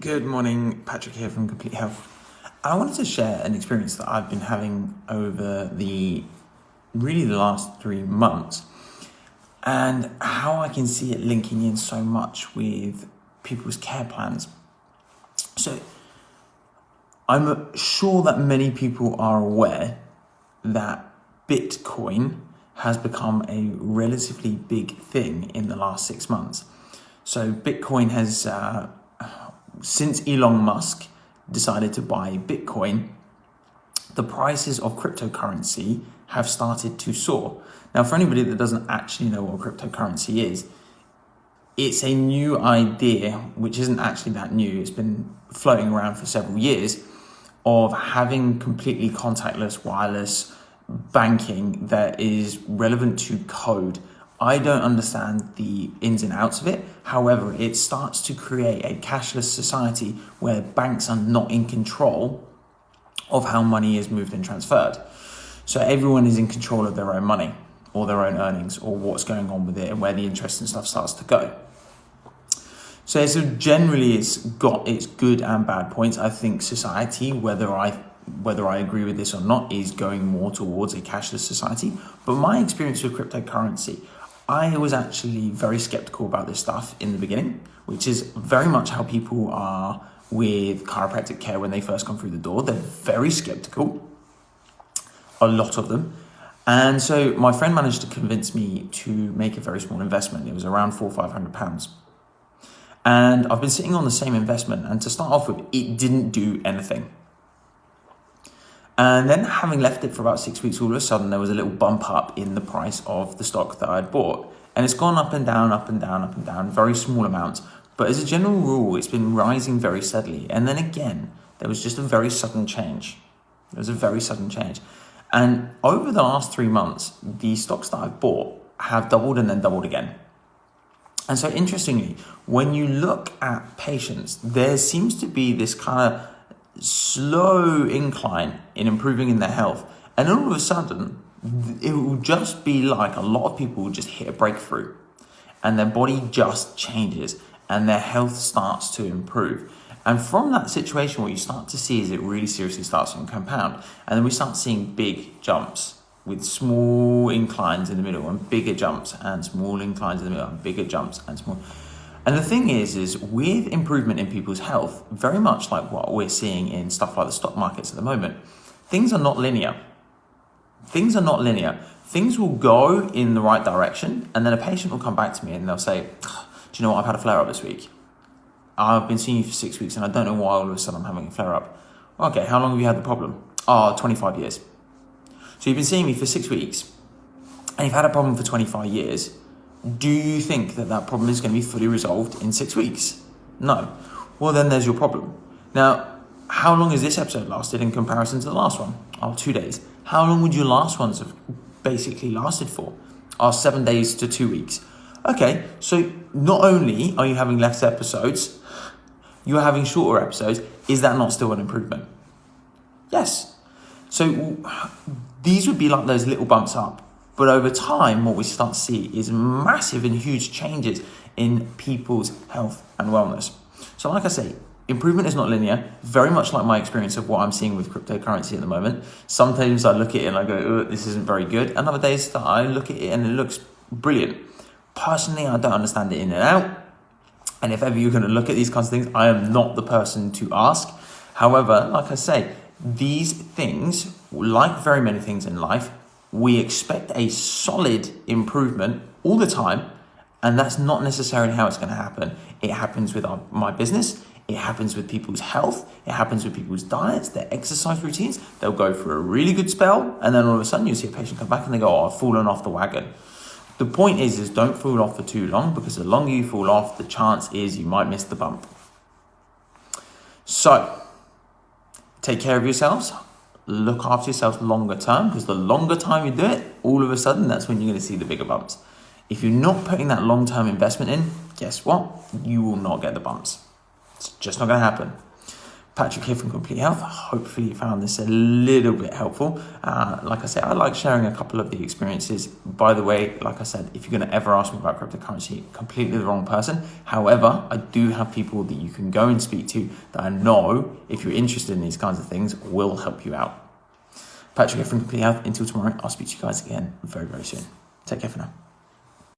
Good morning, Patrick here from Complete Health. I wanted to share an experience that I've been having over the last 3 months and how I can see it linking in so much with people's care plans. So I'm sure that many people are aware that Bitcoin has become a relatively big thing in the last 6 months. So Bitcoin has since Elon Musk decided to buy Bitcoin, the prices of cryptocurrency have started to soar. Now, for anybody that doesn't actually know what cryptocurrency is, it's a new idea, which isn't actually that new. It's been floating around for several years, of having completely contactless, wireless banking that is relevant to code. I don't understand the ins and outs of it. However, it starts to create a cashless society where banks are not in control of how money is moved and transferred. So everyone is in control of their own money or their own earnings or what's going on with it and where the interest and stuff starts to go. So generally it's got its good and bad points. I think society, whether I agree with this or not, is going more towards a cashless society. But my experience with cryptocurrency, I was actually very skeptical about this stuff in the beginning, which is very much how people are with chiropractic care when they first come through the door. They're very skeptical, a lot of them. And so my friend managed to convince me to make a very small investment. It was around £400 or £500. And I've been sitting on the same investment. And to start off with, it didn't do anything. And then having left it for about 6 weeks, all of a sudden there was a little bump up in the price of the stock that I'd bought. And it's gone up and down, up and down, up and down, very small amounts. But as a general rule, it's been rising very steadily. And then again, there was just a very sudden change. And over the last 3 months, the stocks that I've bought have doubled and then doubled again. And so interestingly, when you look at patients, there seems to be this kind of slow incline in improving in their health, and all of a sudden it will just be like a lot of people will just hit a breakthrough and their body just changes and their health starts to improve. And from that situation, what you start to see is it really seriously starts to compound, and then we start seeing big jumps with small inclines in the middle and bigger jumps and small inclines in the middle and bigger jumps and small. And the thing is with improvement in people's health, very much like what we're seeing in stuff like the stock markets at the moment, things are not linear. Things will go in the right direction, and then a patient will come back to me and they'll say, do you know what, I've had a flare-up this week. I've been seeing you for 6 weeks and I don't know why all of a sudden I'm having a flare-up. Okay, how long have you had the problem? 25 years. So you've been seeing me for 6 weeks and you've had a problem for 25 years. Do you think that problem is going to be fully resolved in 6 weeks? No. Well, then there's your problem. Now, how long has this episode lasted in comparison to the last one? 2 days. How long would your last ones have basically lasted for? 7 days to 2 weeks. Okay, so not only are you having less episodes, you're having shorter episodes. Is that not still an improvement? Yes. So these would be like those little bumps up. But over time, what we start to see is massive and huge changes in people's health and wellness. So like I say, improvement is not linear, very much like my experience of what I'm seeing with cryptocurrency at the moment. Sometimes I look at it and I go, this isn't very good. And other days that I look at it and it looks brilliant. Personally, I don't understand it in and out. And if ever you're going to look at these kinds of things, I am not the person to ask. However, like I say, these things, like very many things in life, we expect a solid improvement all the time, and that's not necessarily how it's going to happen. It happens with my business, it happens with people's health, it happens with people's diets, their exercise routines. They'll go for a really good spell, and then all of a sudden you see a patient come back and they go, I've fallen off the wagon. The point is don't fall off for too long, because the longer you fall off, the chance is you might miss the bump. So, take care of yourselves. Look after yourself longer term, because the longer time you do it, all of a sudden, that's when you're going to see the bigger bumps. If you're not putting that long-term investment in, guess what? You will not get the bumps. It's just not going to happen. Patrick here from Complete Health. Hopefully you found this a little bit helpful. Like I said, I like sharing a couple of the experiences. By the way, like I said, if you're going to ever ask me about cryptocurrency, completely the wrong person. However, I do have people that you can go and speak to that I know, if you're interested in these kinds of things, will help you out. Patrick here from Complete Health. Until tomorrow, I'll speak to you guys again very, very soon. Take care for now.